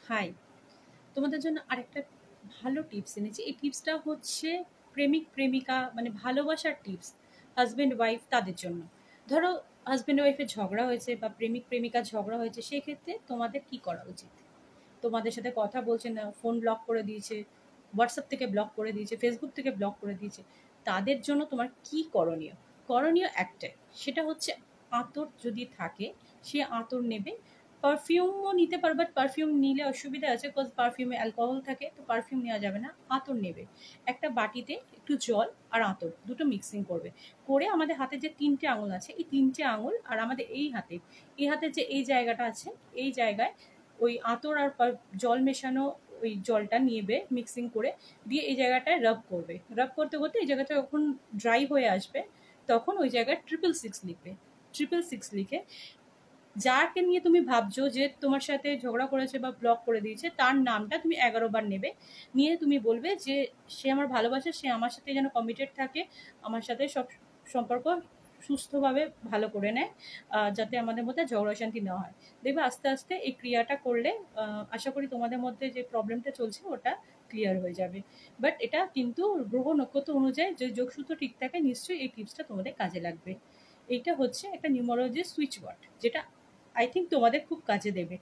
High, তোমাদের জন্য আরেকটা ভালো টিপস এনেছি। এই টিপসটা হচ্ছে প্রেমিক প্রেমিকা মানে ভালোবাসার টিপস, হাজব্যান্ড ওয়াইফ তাদের জন্য। ধরো হাজব্যান্ড ওয়াইফের ঝগড়া হয়েছে বা প্রেমিক প্রেমিকার ঝগড়া হয়েছে, সেক্ষেত্রে তোমাদের কি করা উচিত? তোমাদের সাথে কথা বলছে না, ফোন ব্লক করে দিয়েছে, হোয়াটসঅ্যাপ থেকে ব্লক করে দিয়েছে, ফেসবুক থেকে ব্লক করে দিয়েছে, তাদের জন্য তোমার কি করণীয়? করণীয় একটাই, সেটা হচ্ছে আতর যদি থাকে সে আতর নেবে। পারফিউমও নিতে পারবে, বাট পারফিউম নিলে অসুবিধা আছে, বিকজ পারফিউমে অ্যালকোহল থাকে, তো পারফিউম নেওয়া যাবে না। আতর নেবে, একটা বাটিতে একটু জল আর আতর দুটো মিক্সিং করবে, করে আমাদের হাতে যে তিনটে আঙুল আছে, এই তিনটে আঙুল আর আমাদের এই হাতে যে এই জায়গাটা আছে, এই জায়গায় ওই আতর আর জল মেশানো ওই জলটা নিয়ে মিক্সিং করে দিয়ে এই জায়গাটায় রাব করবে। রাব করতে করতে এই জায়গাটা যখন ড্রাই হয়ে আসবে, তখন ওই জায়গায় 666 লিখবে। 666 লিখে যাকে নিয়ে তুমি ভাবছো যে তোমার সাথে ঝগড়া করেছে বা ব্লক করে দিয়েছে, তার নামটা তুমি 11 বার নেবে। নিয়ে তুমি বলবে যে সে আমার ভালোবাসে, সে আমার সাথে যেন কমিটেড থাকে, আমার সাথে সব সম্পর্ক সুস্থভাবে ভালো করে নেয়, যাতে আমাদের মধ্যে ঝগড়া শান্তি না হয়। দেখবে আস্তে আস্তে এই ক্রিয়াটা করলে আশা করি তোমাদের মধ্যে যে প্রবলেমটা চলছে ওটা ক্লিয়ার হয়ে যাবে। বাট এটা কিন্তু গ্রহ নক্ষত্র অনুযায়ী যে যোগসূত্র ঠিক থাকে, নিশ্চয়ই এই টিপসটা তোমাদের কাজে লাগবে। এইটা হচ্ছে একটা নিউমারোলজির সুইচ ওয়ার্ড, যেটা আই থিঙ্ক তোমাদের খুব কাজে দেবে।